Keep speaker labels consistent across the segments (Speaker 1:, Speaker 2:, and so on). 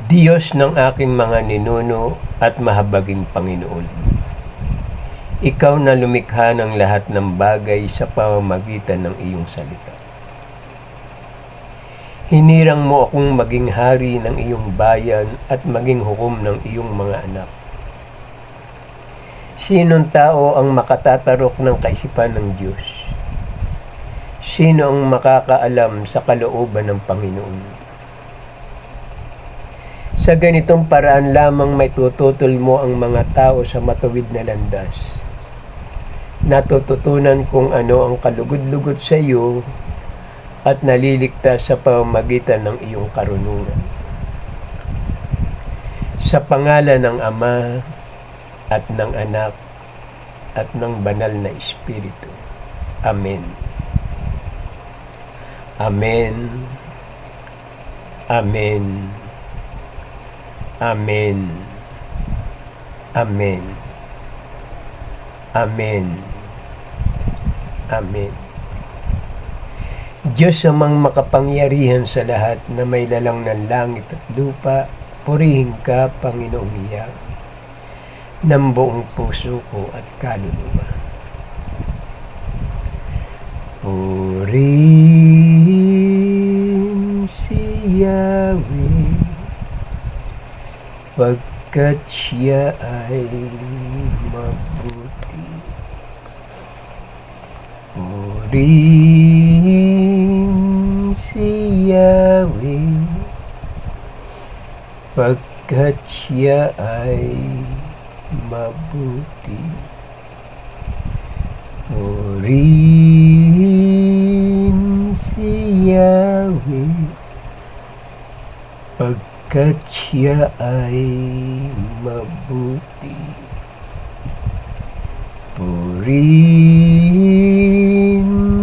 Speaker 1: Diyos ng aking mga ninuno at mahabaging Panginoon, Ikaw na lumikha ng lahat ng bagay sa pamamagitan ng iyong salita. Hinirang mo akong maging hari ng iyong bayan at maging hukom ng iyong mga anak. Sinong tao ang makatatarok ng kaisipan ng Diyos? Sino ang makakaalam sa kalooban ng Panginoon? Sa ganitong paraan lamang may tututol mo ang mga tao sa matuwid na landas. Natututunan kung ano ang kalugod-lugod sa iyo at naliligtas sa pamamagitan ng iyong karunungan. Sa pangalan ng Ama at ng Anak at ng Banal na Espiritu. Amen. Amen. Amen. Amen. Amen. Amen. Amen. Diyos amang makapangyarihan sa lahat na may lalang ng langit at lupa, purihin ka, Panginoong Yahweh, ng buong puso ko at kaluluwa. Purihin si Yahweh, pagkat siya ay mabuti. Purihin si Yahweh, pagkat siya ay mabuti. Purihin si Yahweh, pagkat siya ay mabuti. Purihin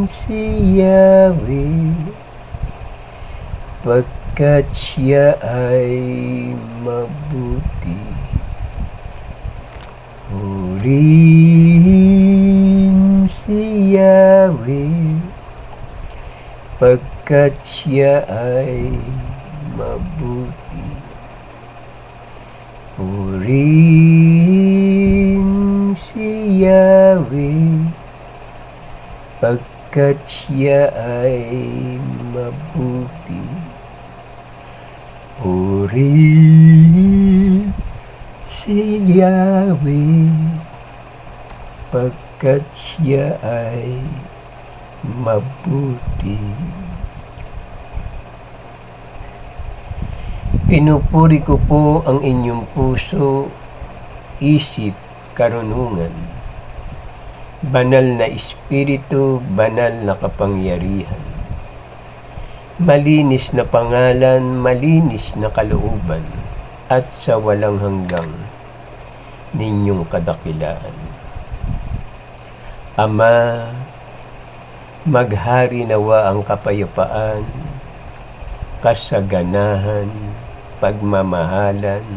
Speaker 1: si Yahweh, pagkat siya ay mabuti. Purihin si Yahweh, pagkat siya ay mabuti. Purihin si Yahweh, pagkat siya ay mabuti. Purihin si Yahweh, pagkat siya ay mabuti. Pinupuri ko po ang inyong puso, isip, karunungan, banal na espiritu, banal na kapangyarihan, malinis na pangalan, malinis na kalooban, at sa walang hanggang ninyong kadakilaan. Ama, maghari nawa ang kapayapaan, kasaganahan, pagmamahalan,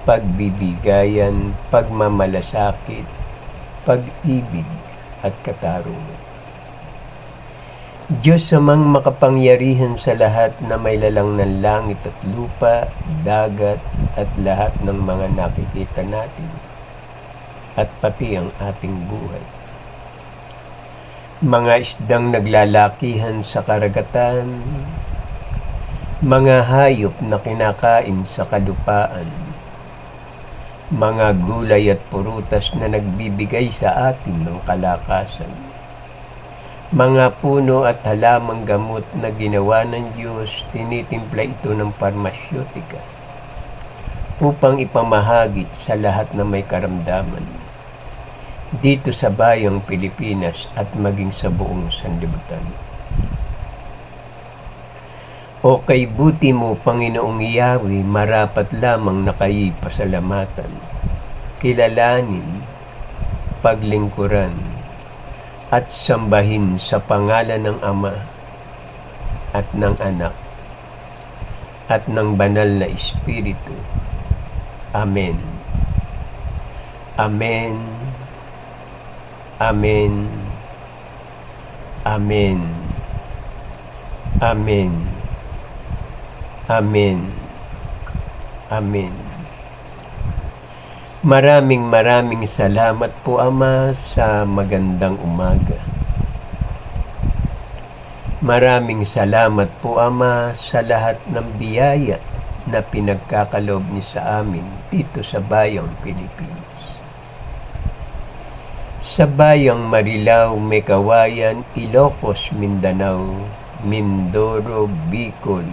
Speaker 1: pagbibigayan, pagmamalasakit, pag-ibig at katarungan. Diyos amang makapangyarihan sa lahat na may lalang ng langit at lupa, dagat at lahat ng mga nakikita natin, at pati ang ating buhay. Mga isdang naglalakihan sa karagatan, mga hayop na kinakain sa kalupaan, mga gulay at prutas na nagbibigay sa atin ng kalakasan, mga puno at halamang gamot na ginawa ng Diyos, tinitimpla ito ng parmasyotika upang ipamahagi sa lahat na may karamdaman dito sa bayang Pilipinas at maging sa buong sanlibutan. O kay buti mo, Panginoong Yahweh, marapat lamang na kayo'y pasalamatan, kilalanin, paglingkuran, at sambahin sa pangalan ng Ama at ng Anak at ng Banal na Espiritu. Amen. Amen. Amen. Amen. Amen. Amen. Amen. Maraming salamat po, Ama, sa magandang umaga. Maraming salamat po, Ama, sa lahat ng biyaya na pinagkakaloob niyo sa amin dito sa bayang Pilipinas. Sa bayang Marilao, Mekawayan, Ilocos, Mindanao, Mindoro, Bicol,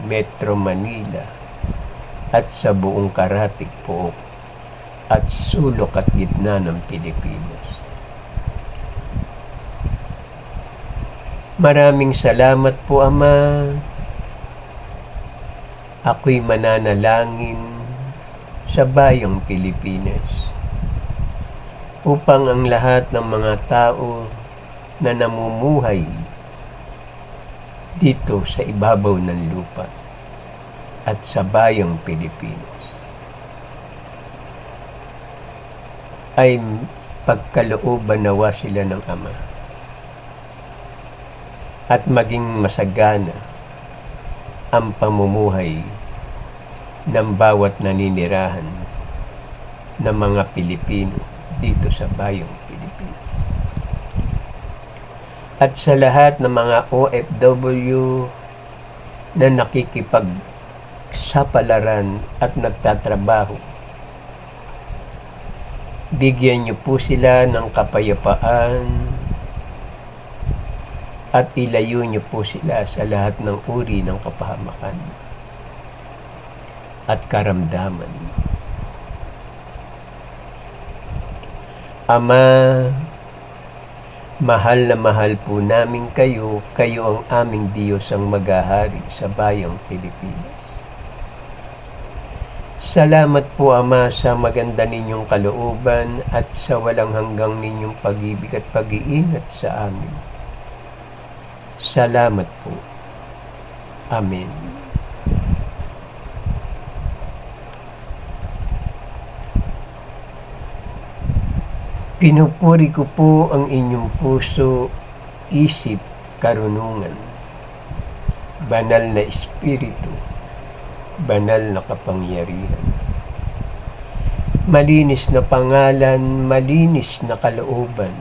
Speaker 1: Metro Manila, at sa buong karatig po at sulok at gitna ng Pilipinas. Maraming salamat po, Ama. Ako'y mananalangin sa bayang Pilipinas upang ang lahat ng mga tao na namumuhay dito sa ibabaw ng lupa at sa bayang Pilipinas ay pagkalooban nawa sila ng Ama at maging masagana ang pamumuhay ng bawat naninirahan ng mga Pilipino dito sa bayang Pilipinas. At sa lahat ng mga OFW na nakikipagsapalaran at nagtatrabaho, bigyan niyo po sila ng kapayapaan at ilayo niyo po sila sa lahat ng uri ng kapahamakan at karamdaman. Ama, mahal na mahal po namin kayo. Kayo ang aming Diyos ang maghahari sa bayang Pilipinas. Salamat po, Ama, sa maganda ninyong kalooban at sa walang hanggang ninyong pag-ibig at pag-iingat sa amin. Salamat po. Amen. Pinupuri ko po ang inyong puso, isip, karunungan, banal na espiritu, banal na kapangyarihan. Malinis na pangalan, malinis na kalooban,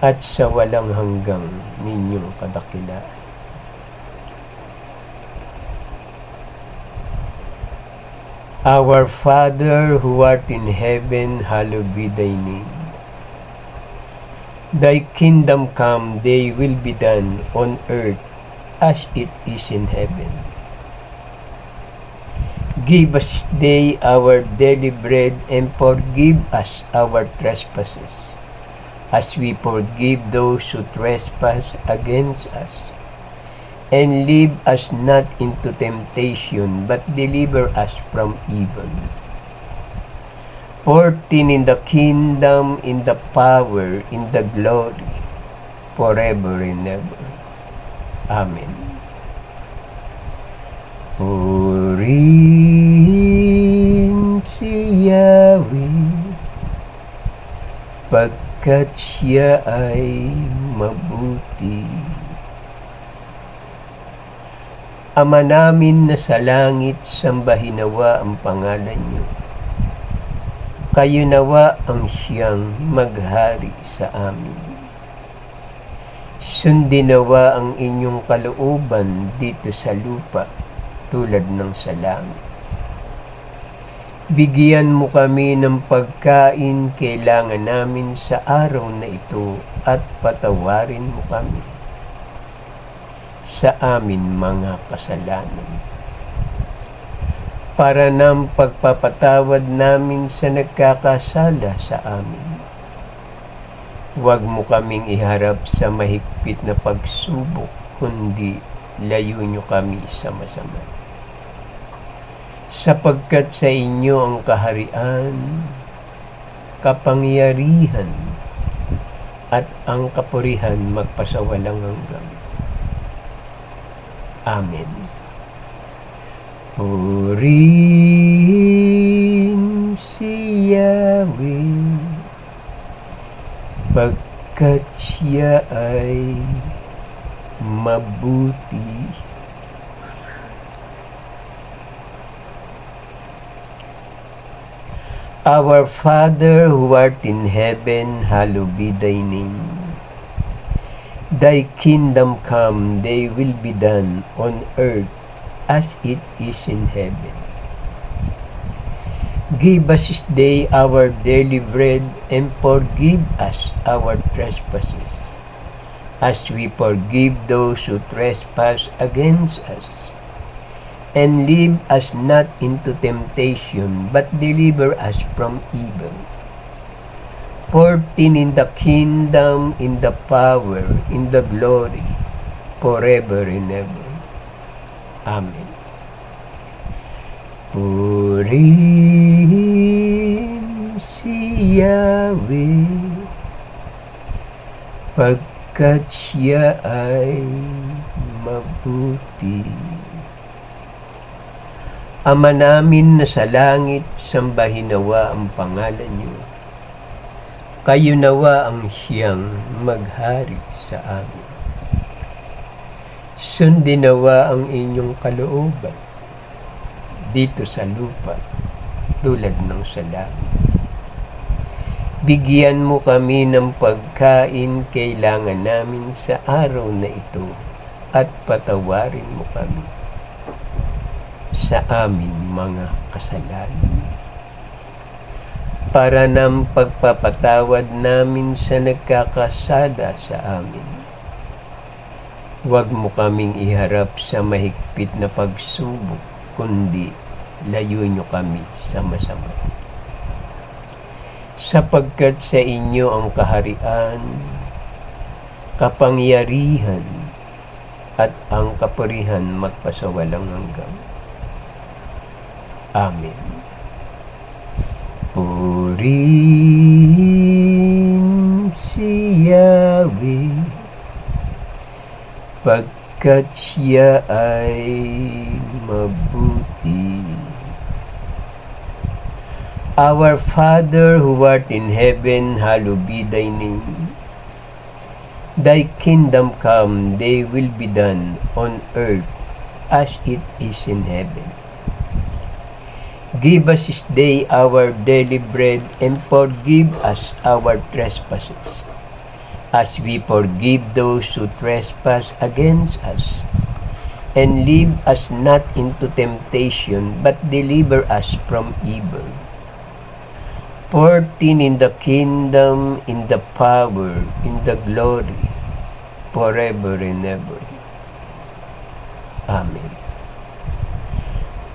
Speaker 1: at sa walang hanggang ninyong kadakilaan. Our Father who art in heaven, hallowed be thy name. Thy kingdom come, thy will be done on earth as it is in heaven. Give us this day our daily bread, and forgive us our trespasses, as we forgive those who trespass against us. And lead us not into temptation, but deliver us from evil. For thine in the kingdom, in the power, in the glory, forever and ever. Amen. Purihin si Yahweh, pagkat siya ay mabuti. Ama namin na sa langit, sambahin nawa ang pangalan niyo. Kayo nawa ang siyang maghari sa amin. Sundin nawa ang inyong kalooban dito sa lupa tulad ng sa langit. Bigyan mo kami ng pagkain kailangan namin sa araw na ito at patawarin mo kami sa amin mga kasalanan, para ng pagpapatawad namin sa nagkakasala sa amin. Huwag mo kaming iharap sa mahigpit na pagsubok, kundi layo nyo kami sa masama. Sapagkat sa inyo ang kaharian, kapangyarihan, at ang kapurihan magpasawalang hanggan. Amen. Purihin si Yahweh, pagkat siya ay mabuti. Our Father who art in heaven, hallowed be thy name. Thy kingdom come, thy will be done on earth as it is in heaven. Give us this day our daily bread, and forgive us our trespasses, as we forgive those who trespass against us. And lead us not into temptation, but deliver us from evil. For thine is the kingdom, in the power, in the glory, forever and ever. Amen. Purihin si Yahweh, pagkat siya ay mabuti. Ama namin na sa langit, sambahin nawa ang pangalan niyo. Kayo nawa ang siyang maghari sa amin. Sundin nawa ang inyong kalooban dito sa lupa tulad ng sa langit. Bigyan mo kami ng pagkain kailangan namin sa araw na ito at patawarin mo kami sa aming mga kasalanan, para ng pagpapatawad namin sa nagkakasala sa amin. Huwag mo kaming iharap sa mahigpit na pagsubok, kundi layo nyo kami sa masama. Sapagkat sa inyo ang kaharian, kapangyarihan, at ang kapurihan magpasawalang hanggan. Amen. Purihin si Yahweh, pagkat siya ay mabuti. Our Father who art in heaven, hallowed be thy name. Thy kingdom come, thy will be done on earth as it is in heaven. Give us this day our daily bread, and forgive us our trespasses, as we forgive those who trespass against us. And lead us not into temptation, but deliver us from evil. For thine is the kingdom, in the power, in the glory, forever and ever. Amen.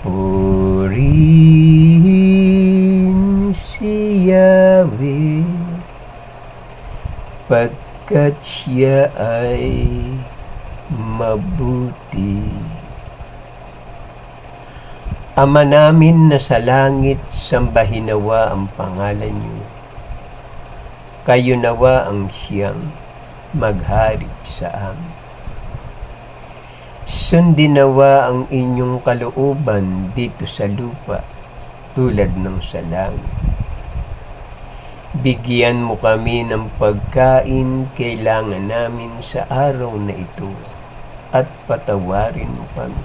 Speaker 1: Purihin si Yahweh, pagkat siya ay mabuti. Ama namin na sa langit, sambahin nawa ang pangalan niyo. Kayo nawa ang siyang maghari sa amin. Sundin nawa ang inyong kalooban dito sa lupa tulad ng sa langit. Bigyan mo kami ng pagkain kailangan namin sa araw na ito at patawarin mo kami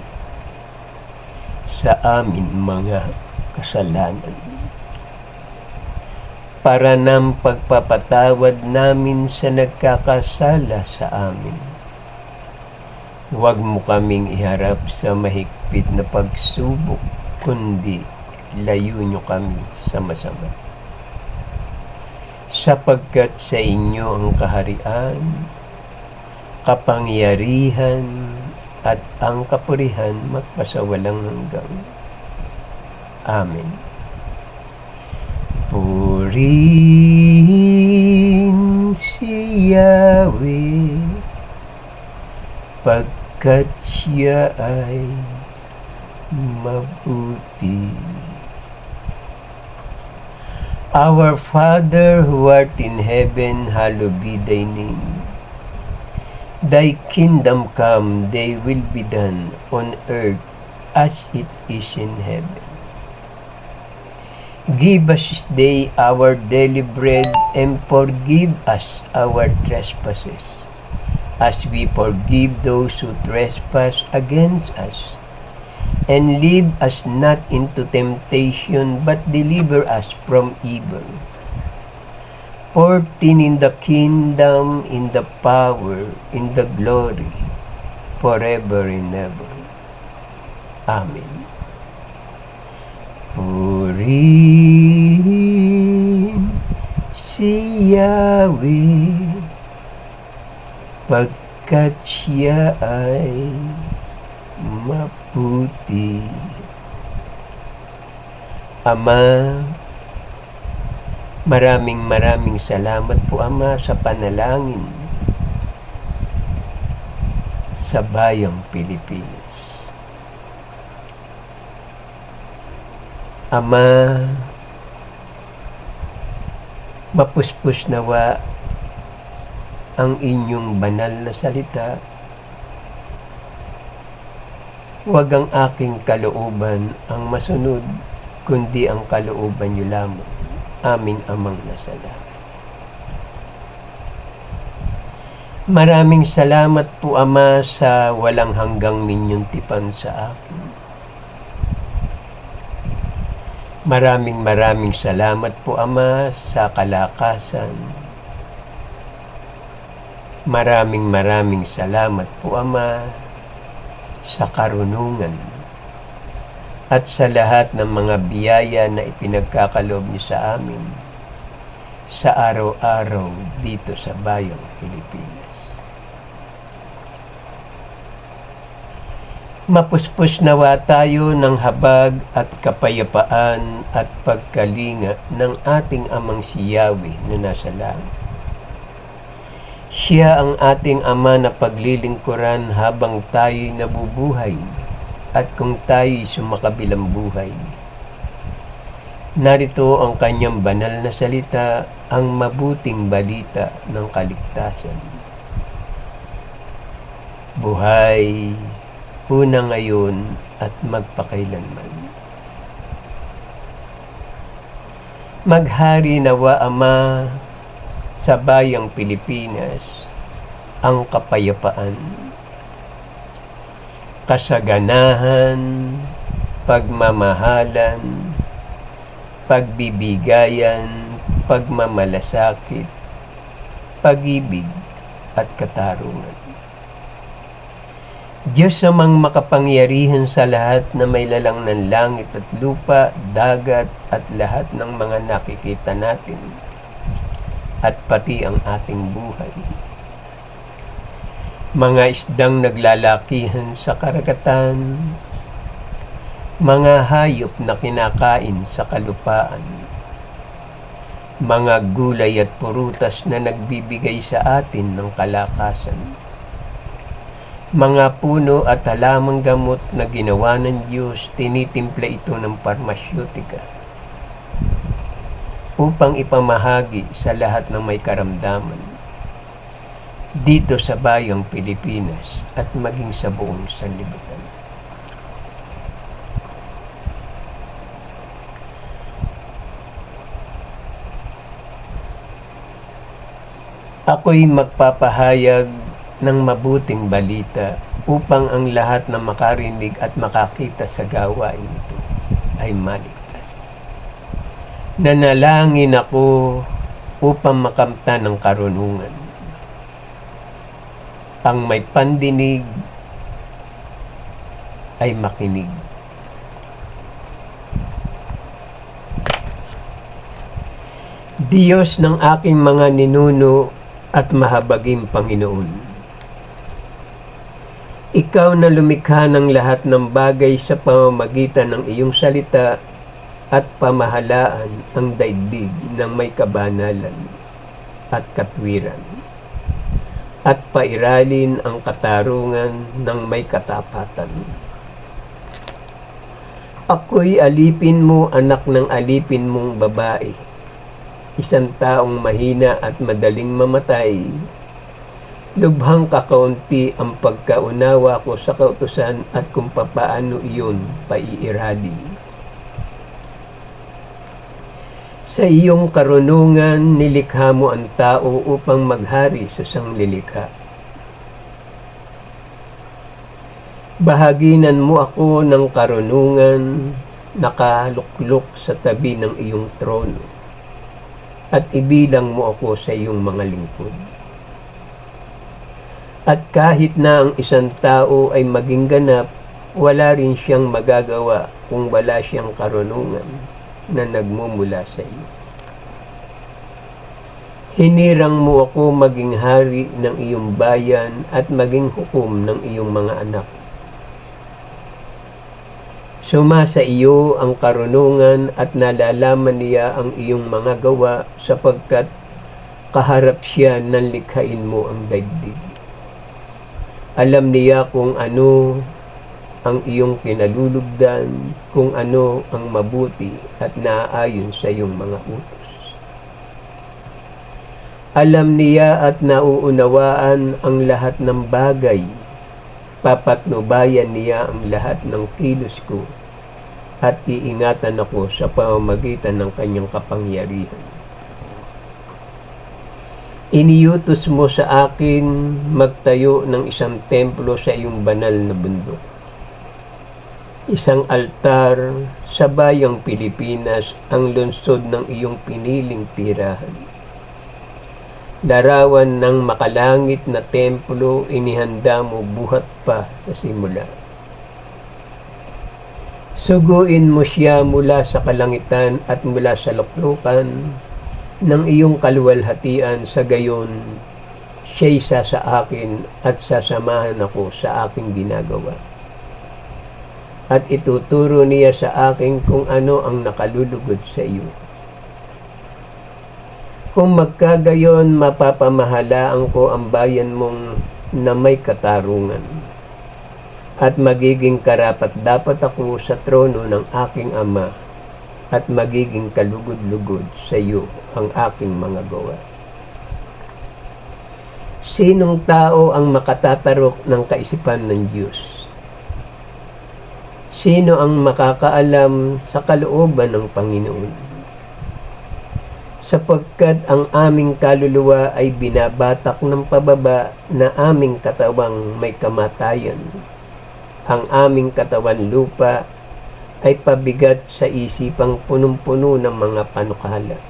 Speaker 1: sa amin mga kasalanan, para ng pagpapatawad namin sa nagkakasala sa amin. Huwag mo kaming iharap sa mahigpit na pagsubok, kundi layo nyo kami sa masama. Sapagkat sa inyo ang kaharian, kapangyarihan, at ang kapurihan magpasawalang hanggan. Amen. Purihin si Yahweh, pagkat siya ay mabuti. Our Father who art in heaven, hallowed be thy name. Thy kingdom come, thy will be done on earth as it is in heaven. Give us this day our daily bread, and forgive us our trespasses, as we forgive those who trespass against us. And lead us not into temptation, but deliver us from evil. For thine in the kingdom, in the power, in the glory, forever and ever. Amen. Purihin si Yahweh, pagkat siya ay maputi. Ama, maraming salamat po Ama sa panalangin sa bayang Pilipinas. Ama, mapuspos nawa ang inyong banal na salita. Huwag ang aking kalooban ang masunod, kundi ang kalooban niyo lamang, aming Amang nasa langit. Maraming salamat po Ama sa walang hanggang ninyong tipan sa akin. Maraming salamat po Ama sa kalakasan. Maraming salamat po Ama sa karunungan at sa lahat ng mga biyaya na ipinagkakaloob niyo sa amin sa araw-araw dito sa bayang Pilipinas. Mapuspos nawa tayo ng habag at kapayapaan at pagkalinga ng ating Amang si Yahweh na nasa langit. Siya ang ating Ama na paglilingkuran habang tayo'y nabubuhay at kung tayo'y sumakabilang buhay. Narito ang kanyang banal na salita, ang mabuting balita ng kaligtasan. Buhay, una ngayon at magpakailanman. Maghari nawa Ama sa bayang Pilipinas ang kapayapaan, kasaganahan, pagmamahalan, pagbibigayan, pagmamalasakit, pag-ibig at katarungan. Diyos amang makapangyarihan sa lahat na may lalang ng langit at lupa, dagat at lahat ng mga nakikita natin at pati ang ating buhay. Mga isdang naglalakihan sa karagatan, mga hayop na kinakain sa kalupaan, mga gulay at purutas na nagbibigay sa atin ng kalakasan, mga puno at halamang gamot na ginawa ng Diyos, tinitimpla ito ng parmasyutika upang ipamahagi sa lahat ng may karamdaman dito sa bayang Pilipinas at maging sa buong sanlibutan. Ako'y magpapahayag ng mabuting balita upang ang lahat na makarinig at makakita sa gawain ito ay maligtas. Nanalangin ako upang makamtan ng karunungan. Ang may pandinig ay makinig. Diyos ng aking mga ninuno at mahabaging Panginoon, Ikaw na lumikha ng lahat ng bagay sa pamamagitan ng iyong salita at pamahalaan ang daigdig ng may kabanalan at katwiran, at pairalin ang katarungan ng may katapatan. Ako'y alipin mo, anak ng alipin mong babae, isang taong mahina at madaling mamatay. Lubhang kakaunti ang pagkaunawa ko sa kautusan at kung papaano iyon paiiralin. Sa iyong karunungan, nilikha mo ang tao upang maghari sa sanglilikha. Bahaginan mo ako ng karunungan, nakaluklok sa tabi ng iyong trono, at ibilang mo ako sa iyong mga lingkod. At kahit na ang isang tao ay maging ganap, wala rin siyang magagawa kung wala siyang karunungan na nagmumula sa iyo. Hinirang mo ako maging hari ng iyong bayan at maging hukom ng iyong mga anak. Sumasa iyo ang karunungan at nalalaman niya ang iyong mga gawa sapagkat kaharap siya ng likhain mo ang daigdig. Alam niya kung ano ang iyong kinalulugdan, kung ano ang mabuti at naaayon sa iyong mga utos. Alam niya at nauunawaan ang lahat ng bagay. Papatnubayan niya ang lahat ng kilos ko at iingatan ako sa pamamagitan ng kanyang kapangyarihan. Iniutos mo sa akin magtayo ng isang templo sa iyong banal na bundok. Isang altar sa bayang Pilipinas, ang lungsod ng iyong piniling tirahan. Larawan ng makalangit na templo, inihanda mo buhat pa sa simula. Suguin mo siya mula sa kalangitan at mula sa luklukan ng iyong kaluwalhatian, sa gayon siya'y sa akin at sasamahan ako sa aking ginagawa. At ituturo niya sa akin kung ano ang nakalulugod sa iyo. Kung magkagayon, mapapamahalaan ko ang bayan mong na may katarungan. At magiging karapat-dapat ako sa trono ng aking ama, at magiging kalugod-lugod sa iyo ang aking mga gawa. Sinong tao ang makatatarok ng kaisipan ng Diyos? Sino ang makakaalam sa kalooban ng Panginoon? Sapagkat ang aming kaluluwa ay binabatak ng pababa na aming katawang may kamatayan. Ang aming katawan lupa ay pabigat sa isipang punong-puno ng mga panukala.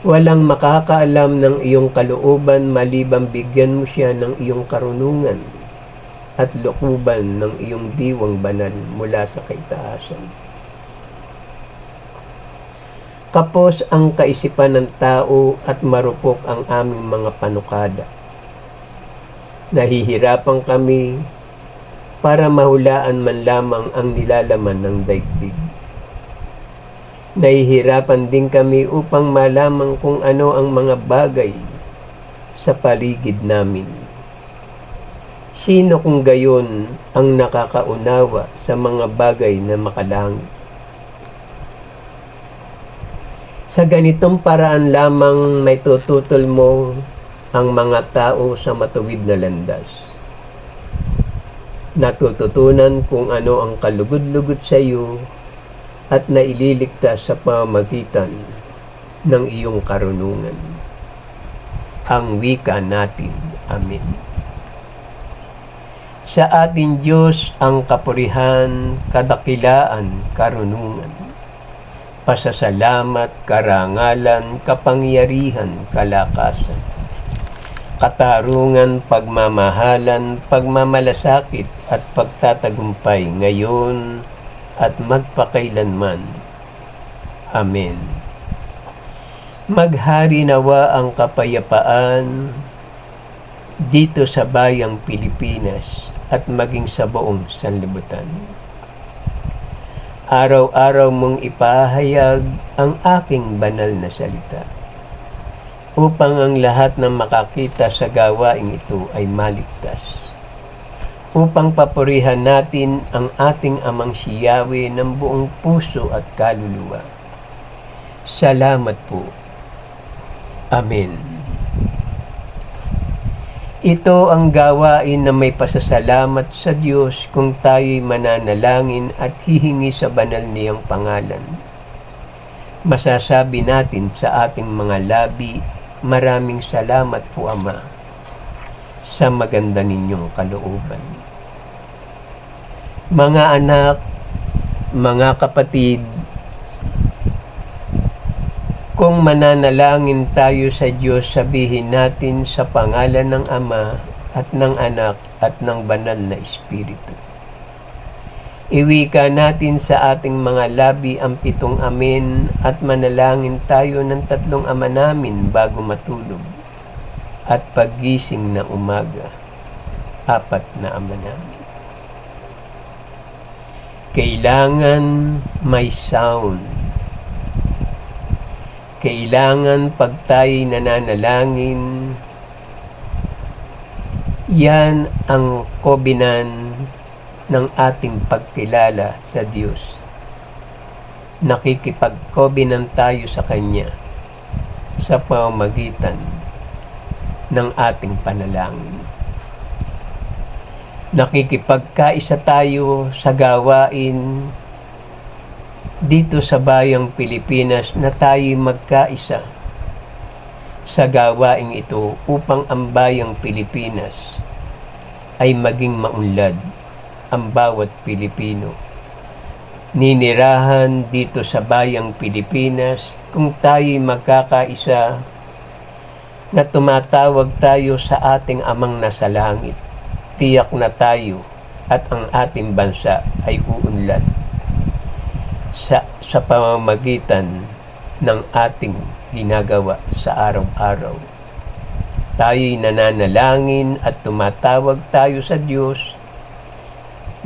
Speaker 1: Walang makakaalam ng iyong kalooban maliban bigyan mo siya ng iyong karunungan at lukuban ng iyong diwang banal mula sa kaitaasan. Kapos ang kaisipan ng tao at marupok ang aming mga panukada. Nahihirapan kami para mahulaan man lamang ang nilalaman ng daigdig. Nahihirapan din kami upang malaman kung ano ang mga bagay sa paligid namin. Sino kung gayon ang nakakaunawa sa mga bagay na makalangit? Sa ganitong paraan lamang may tututol mo ang mga tao sa matuwid na landas. Natututunan kung ano ang kalugod-lugod sa iyo at naililigtas sa pamamagitan ng iyong karunungan. Ang wika natin. Amen. Sa ating Diyos ang kapurihan, kadakilaan, karunungan, pasasalamat, karangalan, kapangyarihan, kalakasan, katarungan, pagmamahalan, pagmamalasakit at pagtatagumpay ngayon at magpakailanman. Amen. Maghari nawa ang kapayapaan dito sa bayang Pilipinas at maging sa buong sanlibutan. Araw-araw mong ipahayag ang aking banal na salita upang ang lahat ng makakita sa gawaing ito ay maligtas. Upang papurihan natin ang ating amang si Yahweh ng buong puso at kaluluwa. Salamat po. Amen. Ito ang gawain na may pasasalamat sa Diyos kung tayo'y mananalangin at hihingi sa banal niyang pangalan. Masasabi natin sa ating mga labi, maraming salamat po Ama. sa maganda ninyong kalooban. Mga anak, mga kapatid, kung mananalangin tayo sa Diyos, sabihin natin sa pangalan ng Ama at ng Anak at ng Banal na Espiritu. Iwika natin sa ating mga labi ang 7 amen at manalangin tayo ng 3 ama namin bago matulog. At paggising na umaga, 4 na ama namin. Kailangan may sound. Kailangan pag tayo'y nananalangin, yan ang kobinan ng ating pagkilala sa Diyos. Nakikipagkobinan tayo sa Kanya sa pamamagitan ng ating panalangin. Nakikipagkaisa tayo sa gawain dito sa bayang Pilipinas na tayo magkaisa sa gawaing ito upang ang bayang Pilipinas ay maging maunlad ang bawat Pilipino. Ninirahan dito sa bayang Pilipinas kung tayo magkakaisa na tumatawag tayo sa ating Amang nasa langit. Tiyak na tayo at ang ating bansa ay uunlad sa pamamagitan ng ating ginagawa sa araw-araw. Tayo'y nananalangin at tumatawag tayo sa Diyos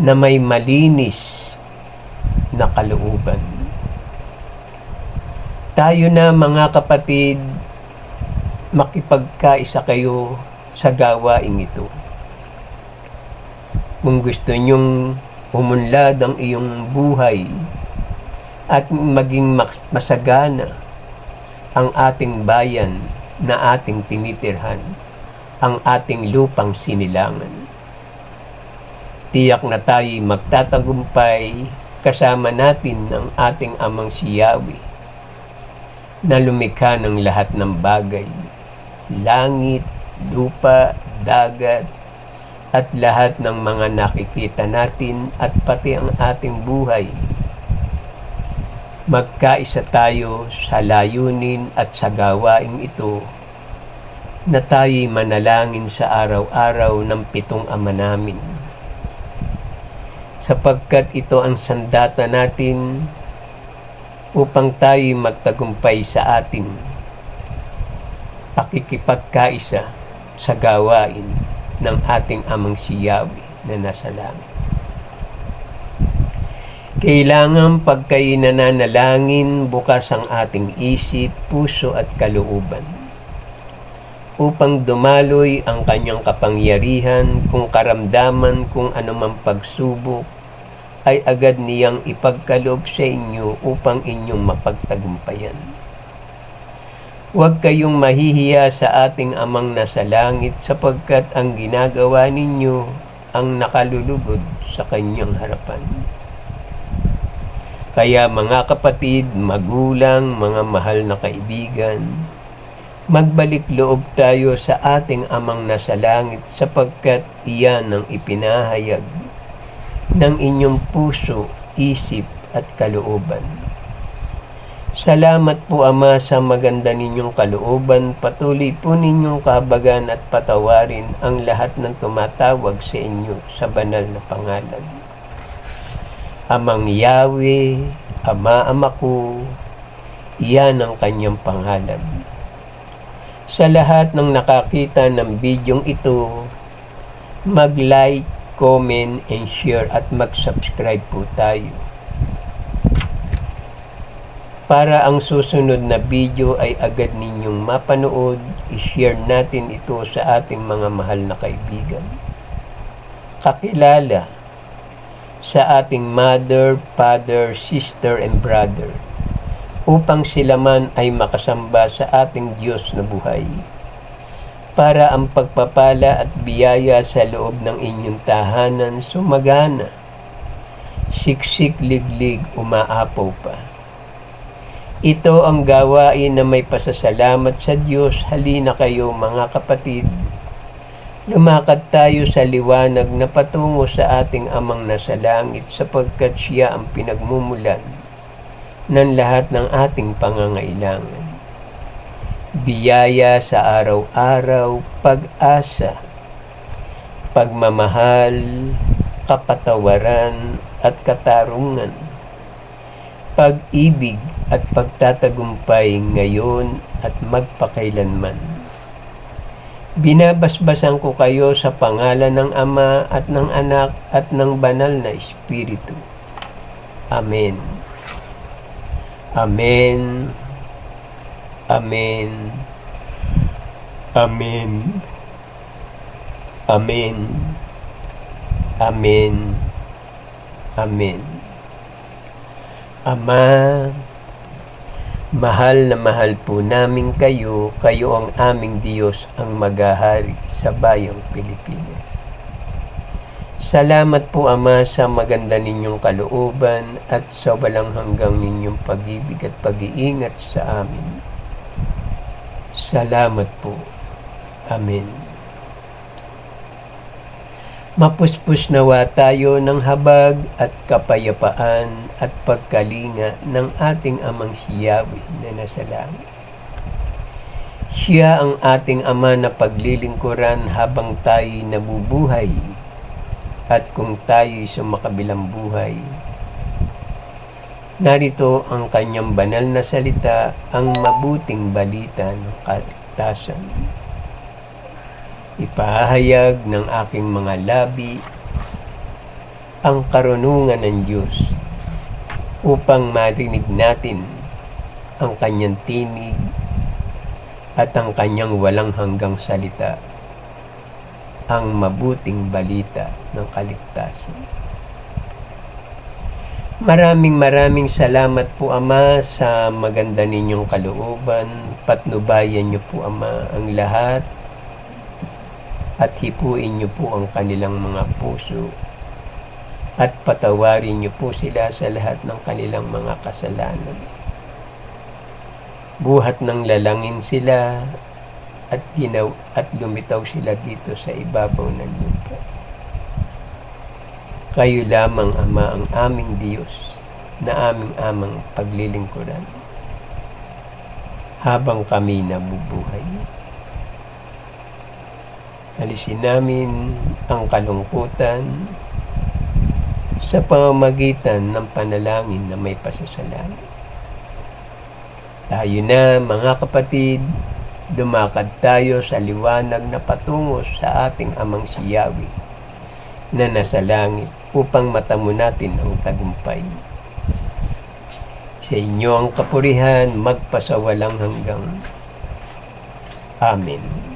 Speaker 1: na may malinis na kalooban. Tayo na mga kapatid, makipagkaisa kayo sa gawaing ito. Kung gusto nyong umunlad ang iyong buhay at maging masagana ang ating bayan na ating tinitirhan, ang ating lupang sinilangan. Tiyak na tayo'y magtatagumpay kasama natin ng ating Amang si Yahweh na lumikha ng lahat ng bagay, langit, lupa, dagat, at lahat ng mga nakikita natin at pati ang ating buhay. Magkaisa tayo sa layunin at sa gawaing ito na tayo'y manalangin sa araw-araw ng 7 ama namin. Sapagkat ito ang sandata natin upang tayo'y magtagumpay sa ating pakikipagkaisa sa gawain ng ating Amang si Yahweh na nasa langit. Kailangan pag kayo nananalangin, bukas ang ating isip, puso at kalooban upang dumaloy ang kanyang kapangyarihan, kung karamdaman, kung anumang pagsubok ay agad niyang ipagkaloob sa inyo upang inyong mapagtagumpayan. Huwag kayong mahihiya sa ating Amang nasa langit sapagkat ang ginagawa ninyo ang nakalulugod sa kanyang harapan. Kaya mga kapatid, magulang, mga mahal na kaibigan, magbalik loob tayo sa ating Amang nasa langit sapagkat iyan ang ipinahayag ng inyong puso, isip at kalooban. Salamat po Ama sa maganda ninyong kalooban. Patuloy po ninyong kahabagan at patawarin ang lahat ng tumatawag sa inyo sa banal na pangalan. Amang Yahweh, Ama ko, iyan ang kanyang pangalan. Sa lahat ng nakakita ng bidyong ito, mag-like, comment, and share at mag-subscribe po tayo. Para ang susunod na video ay agad ninyong mapanood, i-share natin ito sa ating mga mahal na kaibigan. Kakilala sa ating mother, father, sister, and brother upang sila man ay makasamba sa ating Diyos na buhay. Para ang pagpapala at biyaya sa loob ng inyong tahanan sumagana, siksik, liglig, umaapaw pa. Ito ang gawain na may pasasalamat sa Diyos. Halina kayo mga kapatid, Lumakad tayo sa liwanag na patungo sa ating Amang nasa langit sapagkat Siya ang pinagmumulan ng lahat ng ating pangangailangan. Biyaya sa araw-araw, pag-asa, pagmamahal, kapatawaran at katarungan, pag-ibig at pagtatagumpay ngayon at magpakailanman. Binabasbasan ko kayo sa pangalan ng Ama at ng Anak at ng Banal na Espiritu. Amen. Amen. Amen. Amen. Amen. Amen. Amen. Ama, mahal na mahal po namin kayo, kayo ang aming Diyos ang maghahari sa bayang Pilipinas. Salamat po Ama sa maganda ninyong kalooban at sa walang hanggang ninyong pag-ibig at pag-iingat sa amin. Salamat po. Amen. Mapuspos nawa tayo ng habag at kapayapaan at pagkalinga ng ating Amang si Yahweh na nasa langit. Siya ang ating Ama na paglilingkuran habang tayo'y nabubuhay at kung tayo'y sumakabilang buhay. Narito ang kanyang banal na salita, ang mabuting balita ng kaligtasan. Ipahayag ng aking mga labi ang karunungan ng Diyos upang marinig natin ang kanyang tinig at ang kanyang walang hanggang salita, ang mabuting balita ng kaligtasan. Maraming salamat po Ama sa maganda ninyong kalooban. Patnubayan niyo po Ama ang lahat at hipuin niyo po ang kanilang mga puso at patawarin niyo po sila sa lahat ng kanilang mga kasalanan. Buhat ng lalangin sila at lumitaw sila dito sa ibabaw ng lupa. Kayo lamang Ama ang aming Diyos na aming amang paglilingkuran habang kami nabubuhay. Alisin namin ang kalungkutan sa pamamagitan ng panalangin na may pasasalamat. Tayo na mga kapatid, dumakad tayo sa liwanag na patungo sa ating Amang si Yahweh na nasa langit upang matamo natin ang tagumpay. Sa inyo ang kapurihan magpasawalang hanggang. Amen.